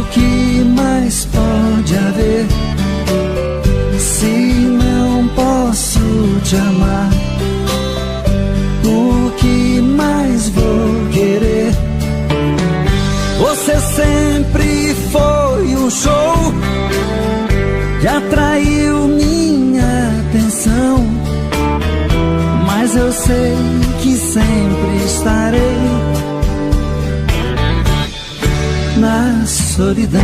O que mais pode haver se não posso te amar? O que mais vou querer? Você sempre foi um show que atraiu minha atenção, mas eu sei que sempre estarei na solidão.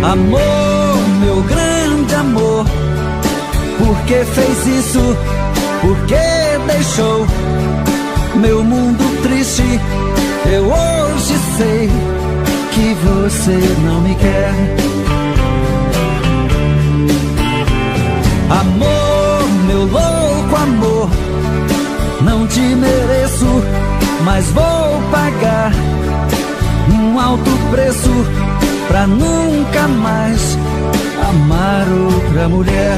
Amor, meu grande amor, por que fez isso? Por que deixou meu mundo triste? Eu hoje sei que você não me quer. Amor, meu louco amor, não te mereço, mas vou pagar um alto preço pra nunca mais amar outra mulher.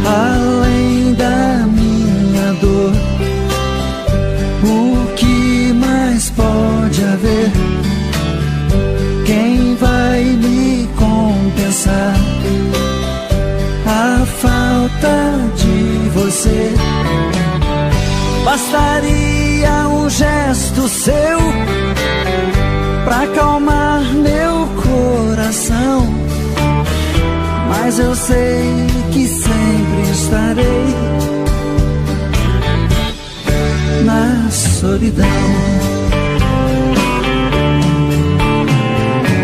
Além da minha dor, o que mais pode haver? Quem vai me compensar a falta de você? Bastaria um gesto seu pra acalmar meu coração, mas eu sei que sempre estarei na solidão.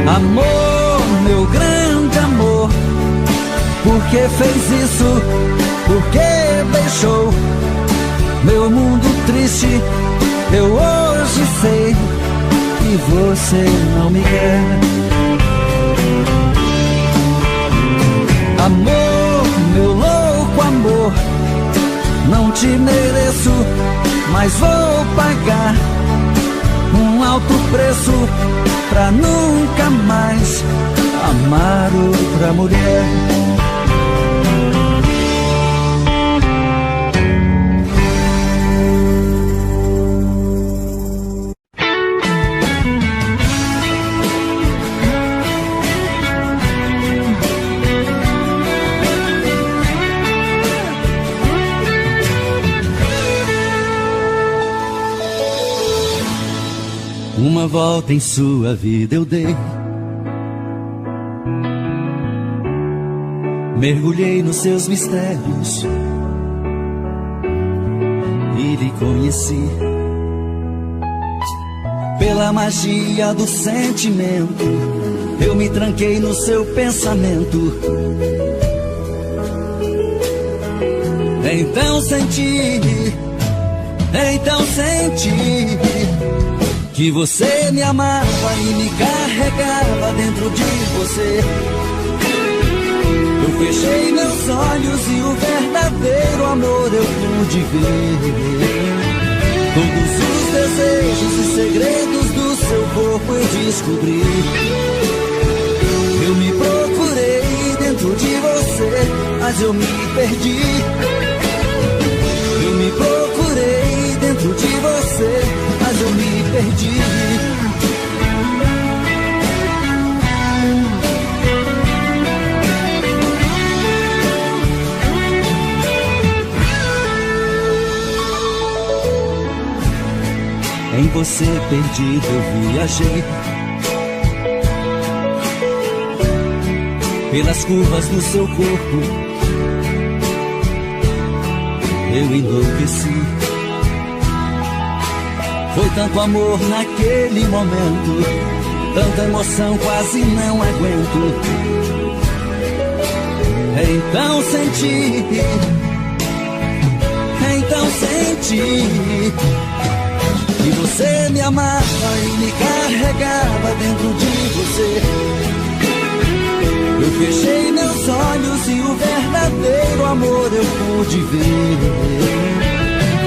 Amor, meu grande amor, por que fez isso? Por que deixou meu mundo triste? Eu hoje sei que você não me quer. Amor, meu louco amor, não te mereço, mas vou pagar um alto preço pra nunca mais amar outra mulher. Uma volta em sua vida eu dei, mergulhei nos seus mistérios e lhe conheci. Pela magia do sentimento, eu me tranquei no seu pensamento. Então senti que você me amava e me carregava dentro de você. Eu fechei meus olhos e o verdadeiro amor eu pude ver. Todos os desejos e segredos do seu corpo eu descobri. Eu me procurei dentro de você, mas eu me perdi. Eu me procurei dentro de você, mas eu me perdi. Em você perdido eu viajei, pelas curvas do seu corpo eu enlouqueci. Foi tanto amor naquele momento, tanta emoção quase não aguento. Então senti que você me amava e me carregava dentro de você. Eu fechei meus olhos e o verdadeiro amor eu pude ver.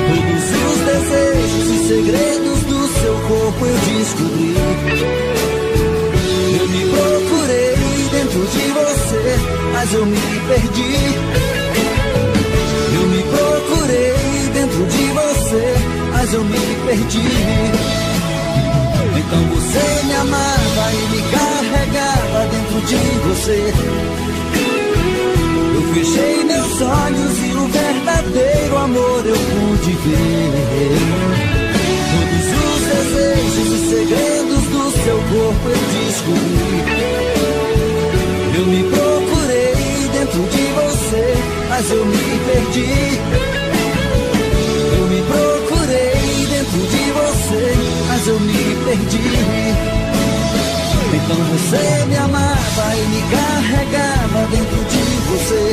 Todos os desejos e segredos do seu corpo eu descobri. Eu me procurei dentro de você, mas mas eu me perdi. Eu me procurei dentro de você, mas eu me perdi. Então você me amava e me carregava dentro de você. Eu fechei meus olhos e o verdadeiro amor eu pude ver. Todos os desejos e segredos do seu corpo eu descobri. Eu me procurei dentro de você, mas eu me perdi. Eu me procurei dentro de você, mas eu me perdi. Então você me amava e me carregava dentro de você.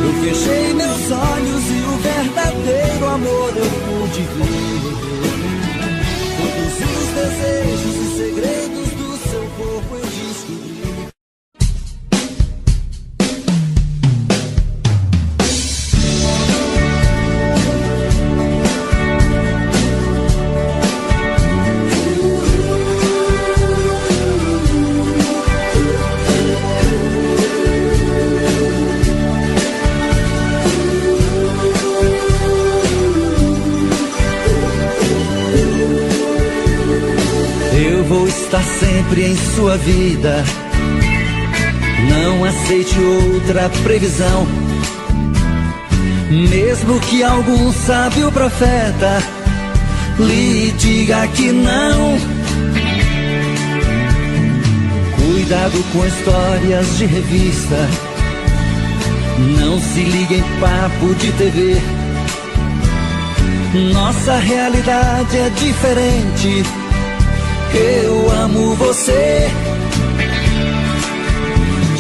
Eu fechei meus olhos e o verdadeiro amor eu pude ver. Todos os desejos e segredos do seu corpo eu descobri. Está sempre em sua vida. Não aceite outra previsão. Mesmo que algum sábio profeta lhe diga que não. Cuidado com histórias de revista. Não se ligue em papo de TV. Nossa realidade é diferente. Eu amo você.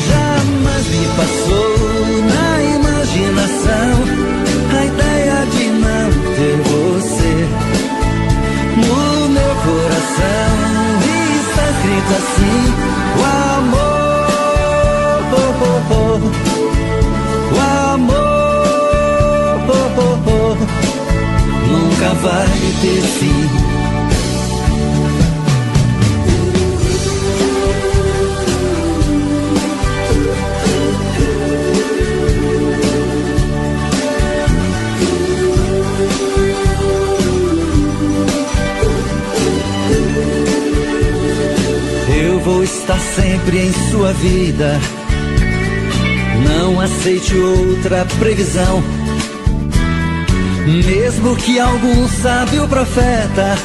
Jamais me passou na imaginação a ideia de não ter você. No meu coração está escrito assim: o amor, o amor nunca vai ter fim. Vou estar sempre em sua vida. Não aceite outra previsão. Mesmo que algum sábio profeta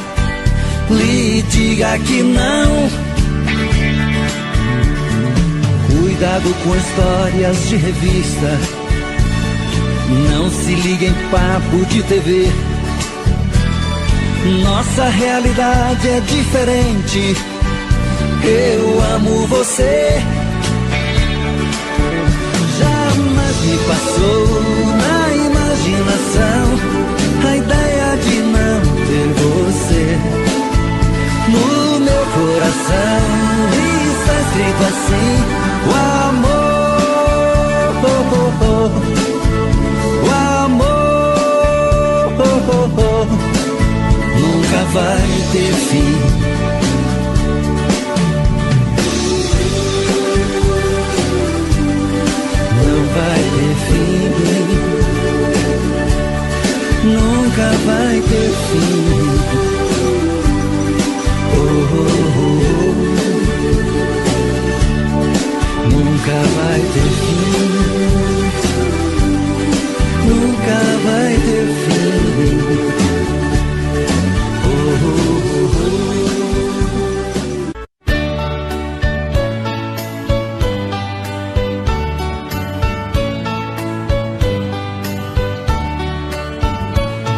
lhe diga que não. Cuidado com histórias de revista. Não se ligue em papo de TV. Nossa realidade é diferente. Eu amo você. Jamais me passou na imaginação a ideia de não ter você. No meu coração está escrito assim: o amor, o amor nunca vai ter fim. Vai ter fim, nunca vai ter fim. Nunca vai ter fim, nunca vai ter fim.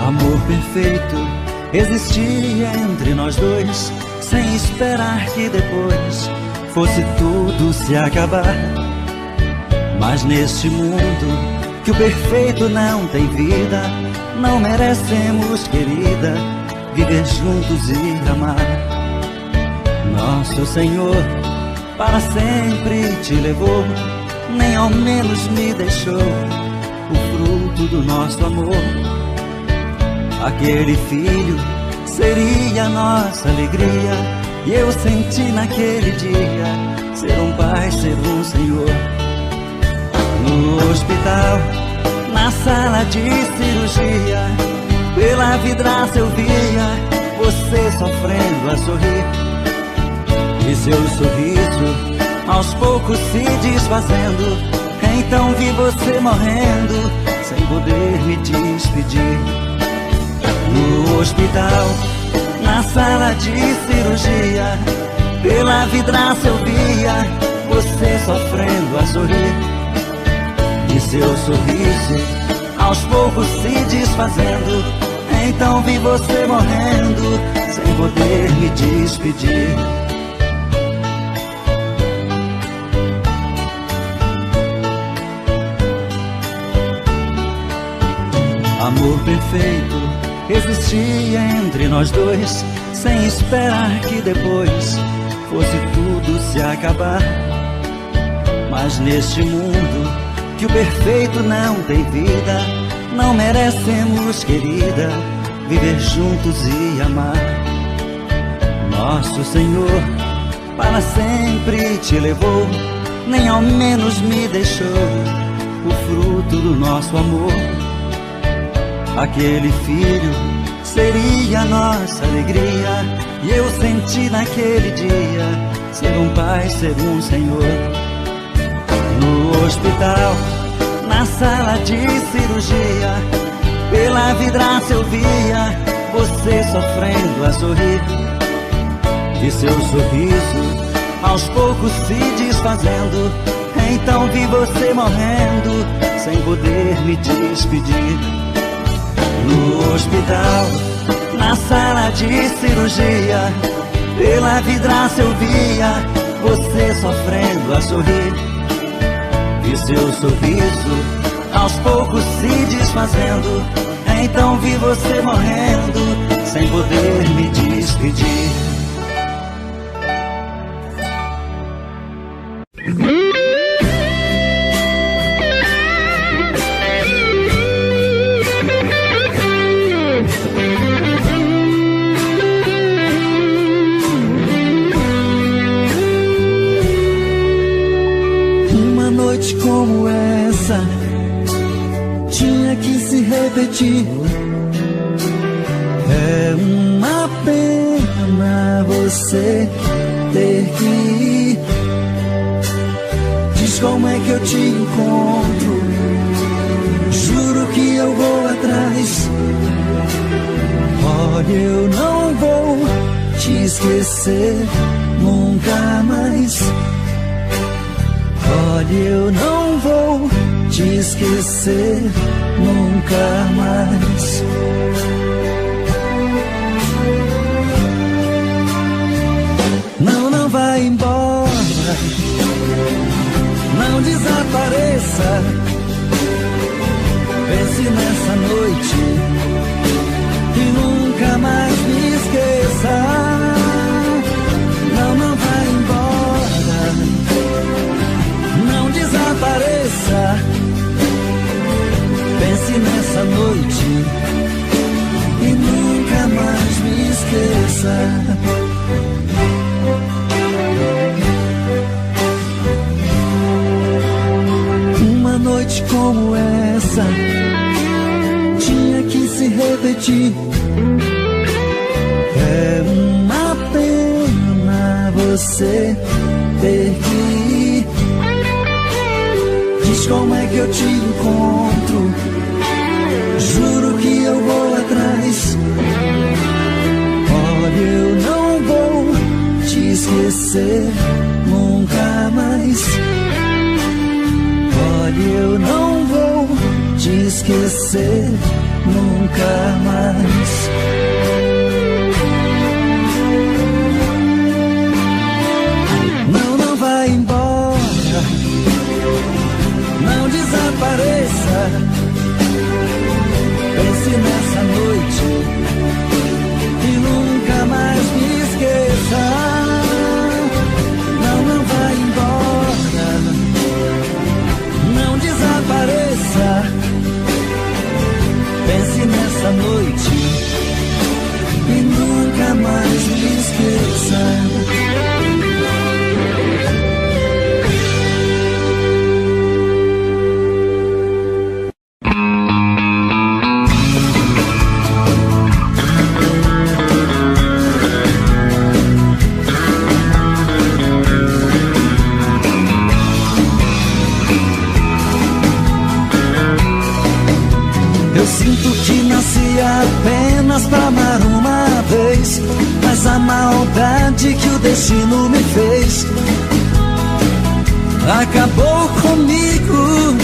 Amor perfeito existia entre nós dois, sem esperar que depois fosse tudo se acabar. Mas neste mundo que o perfeito não tem vida, não merecemos, querida, viver juntos e amar. Nosso Senhor para sempre te levou, nem ao menos me deixou o fruto do nosso amor. Aquele filho seria a nossa alegria, e eu senti naquele dia ser um pai, ser um Senhor. No hospital, na sala de cirurgia, pela vidraça eu via você sofrendo a sorrir, e seu sorriso aos poucos se desfazendo. Então vi você morrendo, sem poder me despedir. No hospital, na sala de cirurgia, pela vidraça eu via você sofrendo a sorrir, e seu sorriso aos poucos se desfazendo. Então vi você morrendo, sem poder me despedir. Amor perfeito existia entre nós dois, sem esperar que depois fosse tudo se acabar. Mas neste mundo que o perfeito não tem vida, não merecemos, querida, viver juntos e amar. Nosso Senhor para sempre te levou, nem ao menos me deixou o fruto do nosso amor. Aquele filho seria nossa alegria, e eu senti naquele dia ser um pai, ser um Senhor. No hospital, na sala de cirurgia, pela vidraça eu via você sofrendo a sorrir, e seu sorriso aos poucos se desfazendo. Então vi você morrendo, sem poder me despedir. No hospital, na sala de cirurgia, pela vidraça eu via você sofrendo a sorrir, e seu sorriso aos poucos se desfazendo. Então vi você morrendo, sem poder me despedir. Como essa tinha que se repetir. É uma pena você ter que ir. Diz como é que eu te encontro, juro que eu vou atrás. Olha, eu não vou te esquecer nunca mais. Olha, eu não vou te esquecer nunca mais. Não, não vai embora, não desapareça. Pense nessa noite e nunca mais me esqueça. Não, não vai embora, não desapareça. Pense nessa noite e nunca mais me esqueça. Uma noite como essa tinha que se repetir. É uma pena você ter que ir. Diz como é que eu te encontro, juro que eu vou atrás. Olha, eu não vou te esquecer nunca mais. Olha, eu não vou te esquecer nunca mais. Não, não vai embora, não desapareça. Pense nessa noite e nunca mais me esqueça. Não, não vai embora, não desapareça. Pense nessa noite e nunca mais me esqueça. Eu sinto que nasci apenas pra amar uma vez, mas a maldade que o destino me fez acabou comigo.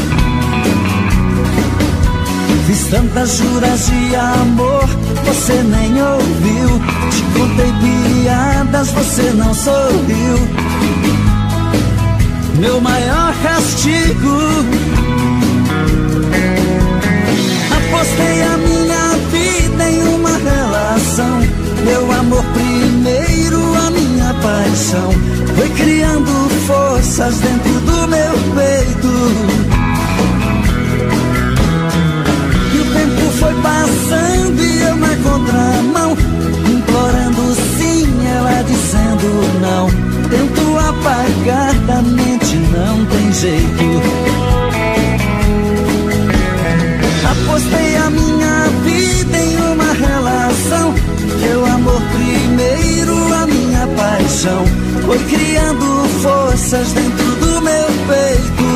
Fiz tantas juras de amor, você nem ouviu. Te contei piadas, você não sorriu. Meu maior castigo, apostei a minha vida em uma relação. Meu amor primeiro, a minha paixão, foi criando forças dentro do meu peito. E o tempo foi passando e eu na contramão, implorando sim, ela dizendo não. Tento apagar da mente, não tem jeito. Apostei a minha vida em uma relação. Meu amor primeiro, a minha paixão, foi criando forças dentro do meu peito.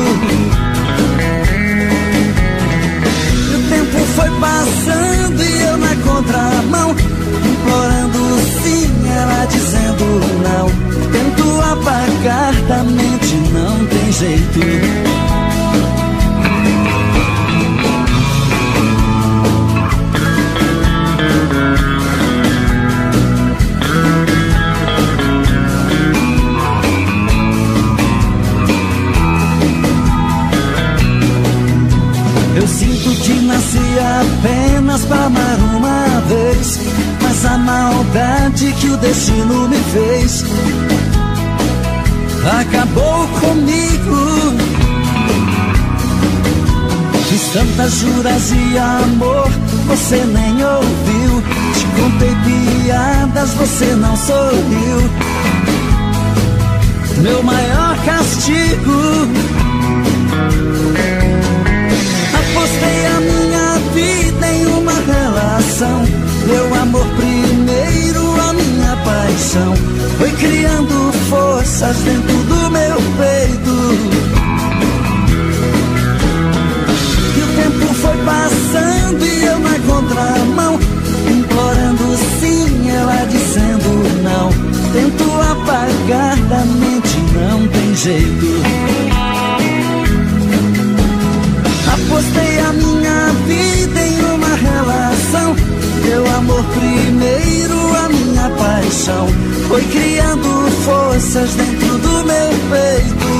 E o tempo foi passando e eu na contramão, implorando sim, ela dizendo não. Tento apagar da mente, não tem jeito. Eu sinto que nasci apenas pra amar uma vez, mas a maldade que o destino me fez acabou comigo. Fiz tantas juras de amor, você nem ouviu. Te contei piadas, você não sorriu. Meu maior castigo, apostei a minha vida em uma relação. Meu amor primeiro, a minha paixão, foi criando forças dentro do meu peito. E o tempo foi passando e eu na contramão, implorando sim, ela dizendo não. Tento apagar da mente, não tem jeito. Apostei a minha vida em uma relação. Meu amor primeiro, a minha paixão, foi criando forças dentro do meu peito.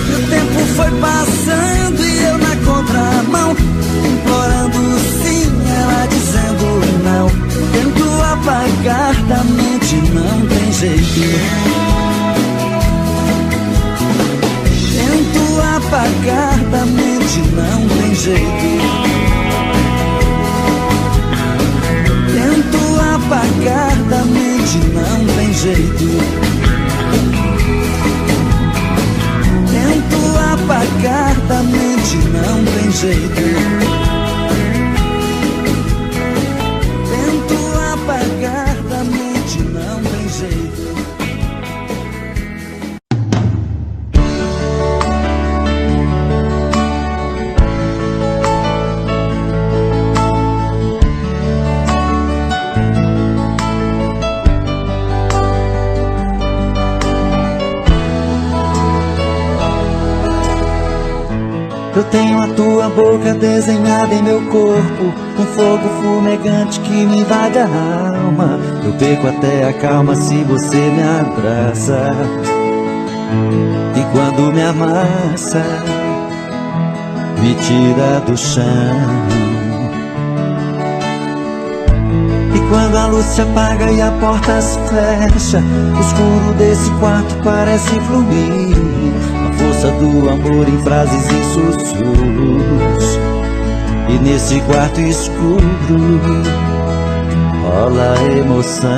E o tempo foi passando e eu na contramão, implorando sim, ela dizendo não. Tento apagar da mente, não tem jeito. Tento apagar da mente, não tem jeito. Tento apagar da mente, não tem jeito. Tento apagar da mente, não tem jeito. Tento apagar da mente, não tem jeito. Eu tenho a tua boca desenhada em meu corpo, um fogo fumegante que me invade a alma. Eu perco até a calma se você me abraça, e quando me amassa, me tira do chão. E quando a luz se apaga e a porta se fecha, o escuro desse quarto parece fluir. Força do amor em frases e sussurros, e nesse quarto escuro rola emoção.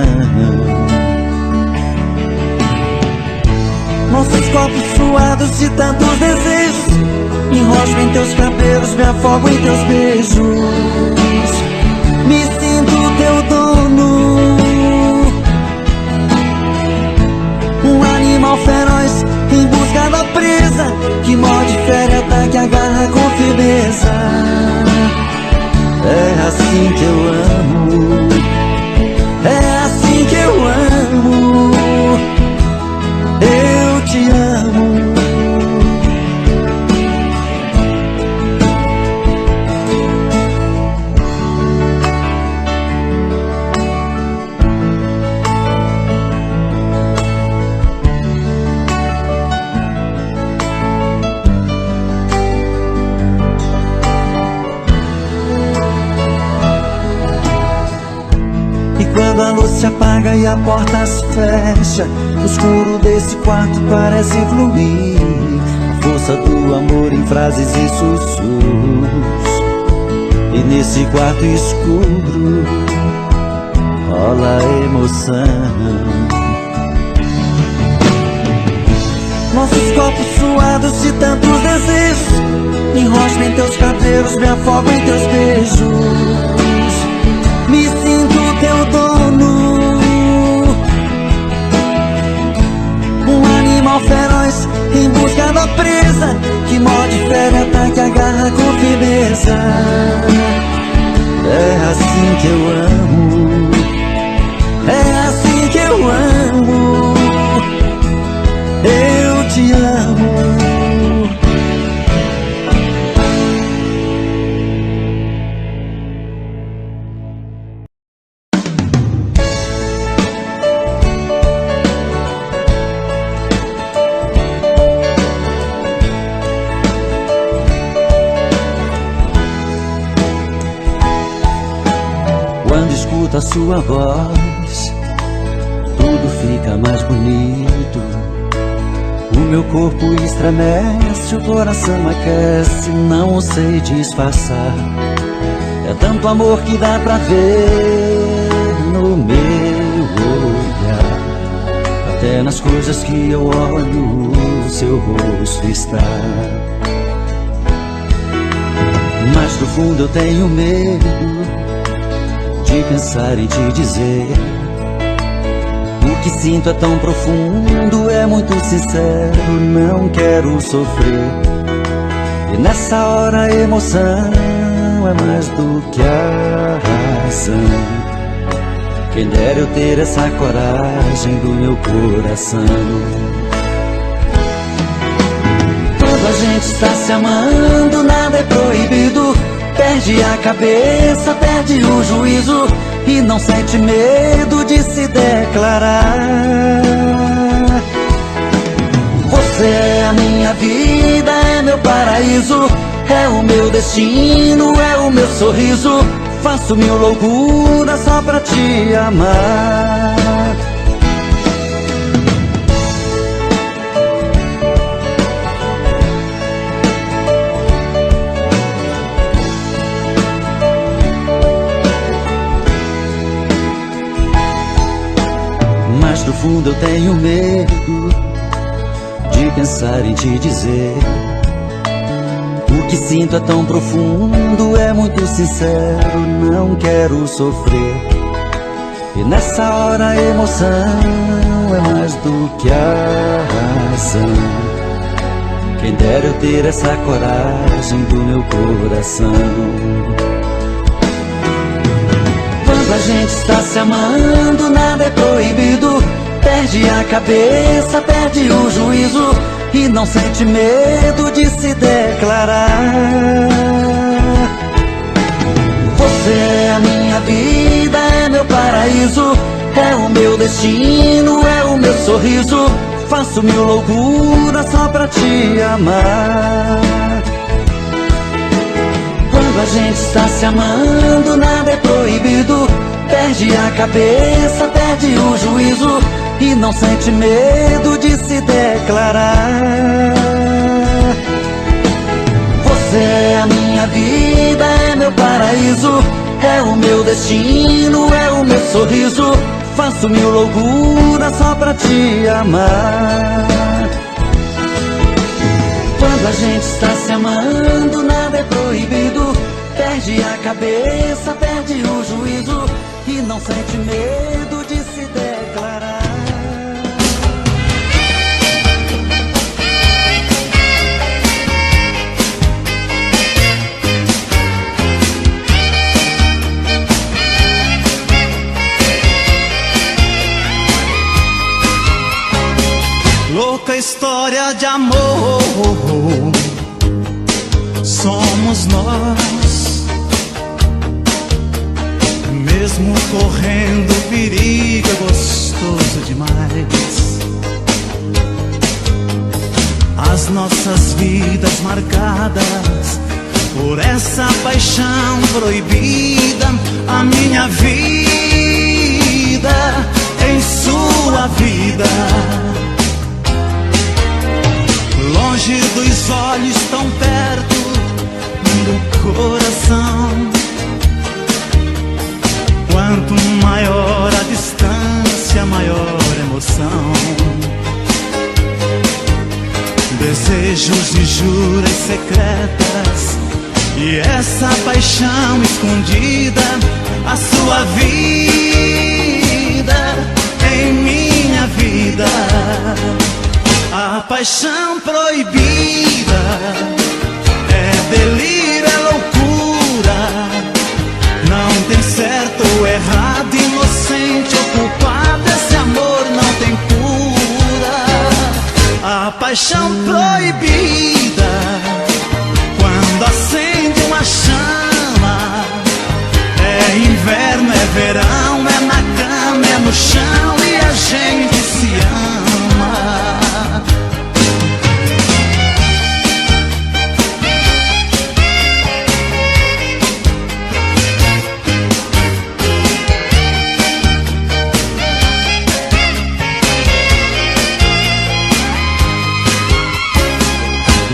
Nossos corpos suados de tantos desejos, me enrosco em teus cabelos, me afogo em teus beijos. Me sinto teu dono, um animal feroz em busca da presa, que morde, fere, ataca, agarra, confia. Quando a luz se apaga e a porta se fecha, o escuro desse quarto parece fluir a força do amor em frases e sussurros. E nesse quarto escuro rola emoção. Nossos corpos suados de tantos desejos, me enrosco em teus cabelos, me afogo em teus beijos. Me sinto teu dono, um animal feroz em busca da presa, que morde, fere, ataca, agarra com firmeza. É assim que eu amo, é assim que eu amo. Eu te amo. Quando escuto a sua voz, tudo fica mais bonito. O meu corpo estremece, o coração aquece, não o sei disfarçar. É tanto amor que dá pra ver no meu olhar. Até nas coisas que eu olho, o seu rosto está. Mas no fundo eu tenho medo de pensar em te dizer. O que sinto é tão profundo, é muito sincero, não quero sofrer. E nessa hora a emoção é mais do que a razão. Quem dera eu ter essa coragem do meu coração. Quando a gente está se amando, nada é proibido. Perde a cabeça, perde o juízo e não sente medo de se declarar. Você é a minha vida, é meu paraíso, é o meu destino, é o meu sorriso. Faço mil loucuras só pra te amar. Mas no fundo eu tenho medo de pensar em te dizer. O que sinto é tão profundo, é muito sincero, não quero sofrer. E nessa hora a emoção é mais do que a razão. Quem dera eu ter essa coragem do meu coração. Quando a gente está se amando, nada é proibido. Perde a cabeça, perde o juízo e não sente medo de se declarar. Você é a minha vida, é meu paraíso, é o meu destino, é o meu sorriso. Faço mil loucuras só pra te amar. Quando a gente está se amando, nada é proibido. Perde a cabeça, perde o juízo e não sente medo de se declarar. Você é a minha vida, é meu paraíso, é o meu destino, é o meu sorriso. Faço mil loucuras só pra te amar. Quando a gente está se amando, nada é proibido. Perde a cabeça, perde o juízo e não sente medo de se declarar. Louca história de amor, somos nós. Mesmo correndo perigo, é gostoso demais. As nossas vidas marcadas por essa paixão proibida. A minha vida vida em sua vida. Longe dos olhos, tão perto do coração. Quanto maior a distância, maior a emoção. Desejos e juras secretas, e essa paixão escondida, a sua vida em minha vida. A paixão proibida é delírio, é loucura. Não tem certo ou errado, inocente ou culpado. Esse amor não tem cura. A paixão proibida, quando acende uma chama, é inverno, é verão, é na cama, é no chão, e a gente se ama.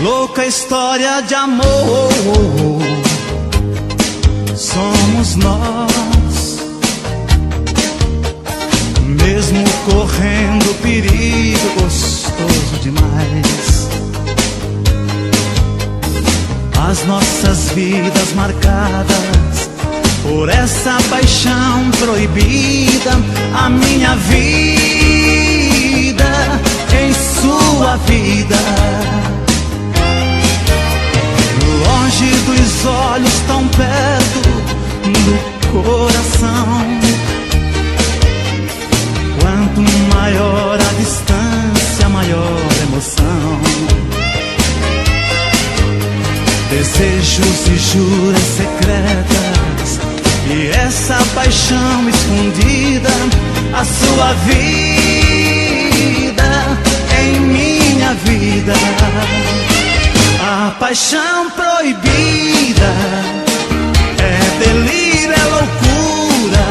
Louca história de amor, somos nós, mesmo correndo perigo gostoso demais. As nossas vidas marcadas por essa paixão proibida, a minha vida em sua vida. Longe dos olhos, tão perto do coração. Quanto maior a distância, maior a emoção. Desejos e juras secretas, e essa paixão escondida, a sua vida em minha vida. A paixão proibida é delírio, é loucura.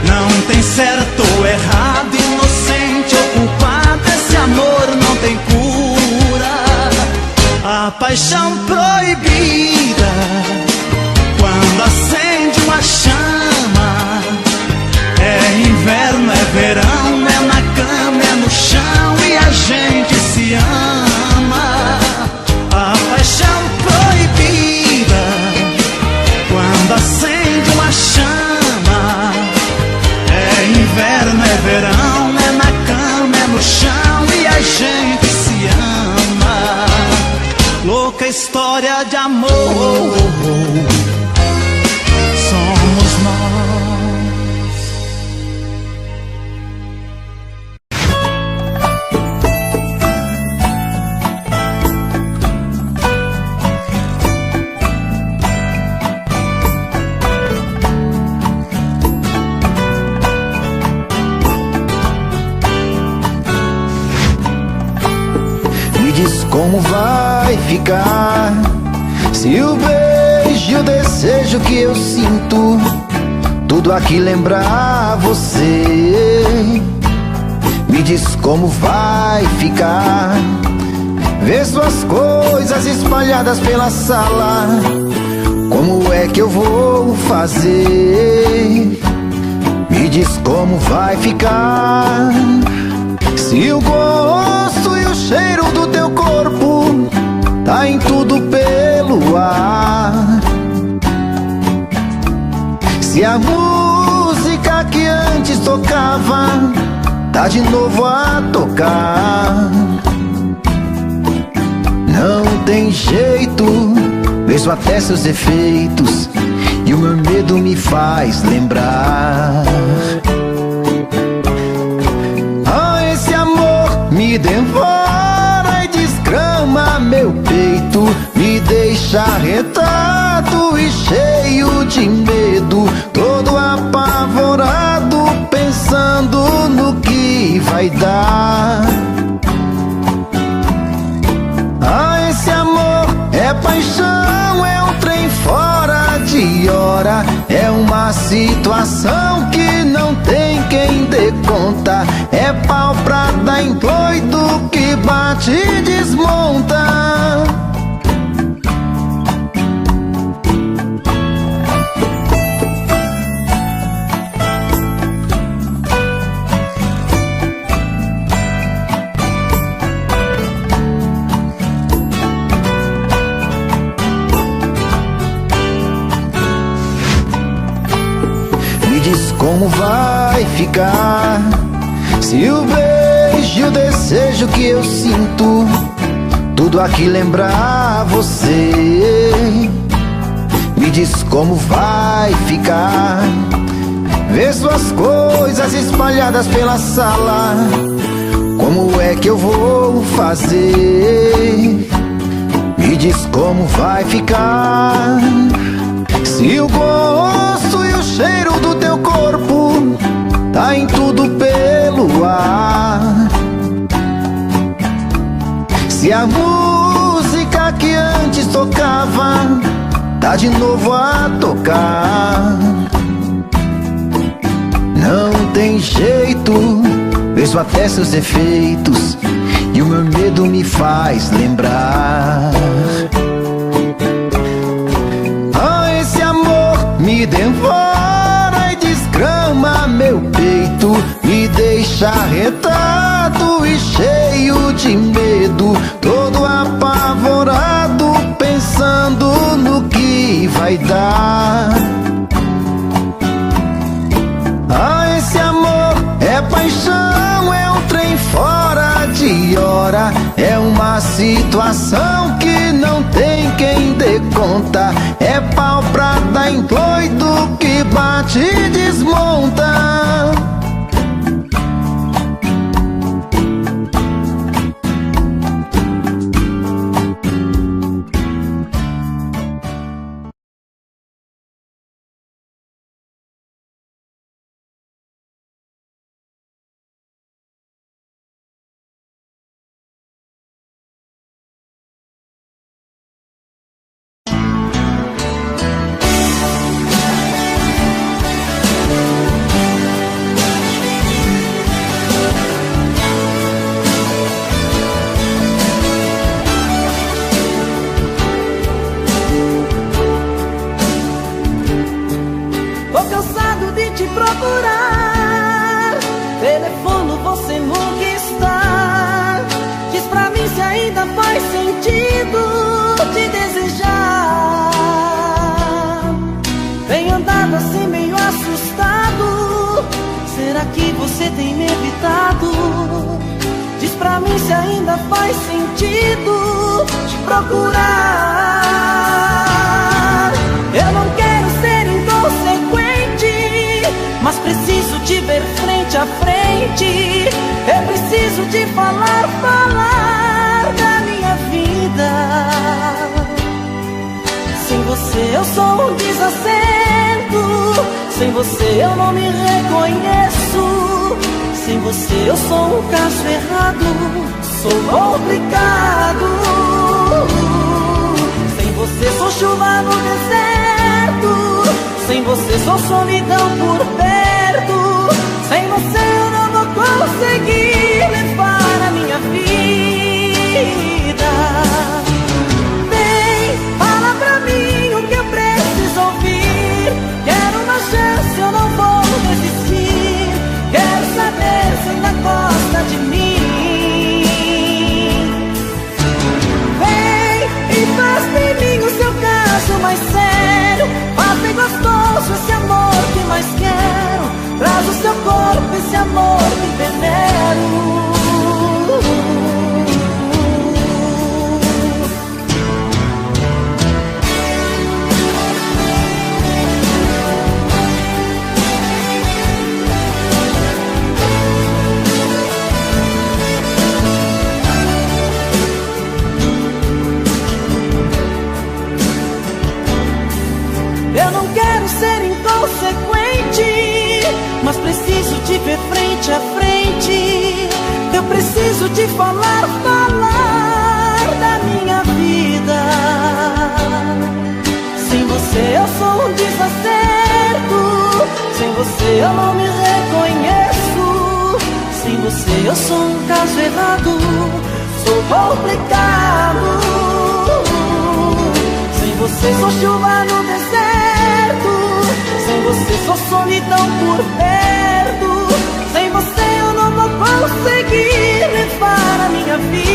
Não tem certo ou errado, inocente ou culpado. Esse amor não tem cura. A paixão proibida, quando acende uma chama, é inverno, é verão, é na cama, é no chão, e a gente se ama. A paixão proibida, quando acende uma chama, é inverno, é verão, é na cama, é no chão, e a gente se ama. Louca história de amor, somos nós. Como vai ficar se o beijo e o desejo que eu sinto, tudo aqui lembrar você? Me diz como vai ficar ver suas coisas espalhadas pela sala. Como é que eu vou fazer? Me diz como vai ficar se o gosto e o cheiro do teu corpo tá em tudo pelo ar. Se a música que antes tocava tá de novo a tocar. Não tem jeito, vejo até seus efeitos, e o meu medo me faz lembrar. Me devora e desgrama meu peito, me deixa arretado e cheio de medo, todo apavorado, pensando no que vai dar. Ah, esse amor é paixão, é um trem fora de de hora. É uma situação que não tem quem dê conta. É pau pra dar em doido que bate e desmonta. Como vai ficar se o beijo e o desejo que eu sinto tudo aqui lembrar você? Me diz como vai ficar ver suas coisas espalhadas pela sala. Como é que eu vou fazer? Me diz como vai ficar se o gosto e o cheiro do teu corpo tá em tudo pelo ar. Se a música que antes tocava tá de novo a tocar. Não tem jeito, vejo até seus efeitos e o meu medo me faz lembrar. Me devora e desgrama meu peito, me deixa arretado e cheio de medo, todo apavorado, pensando no que vai dar. Ah, esse amor é paixão, é um trem fora de hora. É uma situação que não tem quem dê conta. É pau pra dar em doido que bate e desmonta. mais sério, faz bem gostoso esse amor que mais você eu sou um caso errado, sou complicado. Sem você sou chuva no deserto, sem você sou solidão por perto. Sem você eu não vou conseguir levar a minha vida.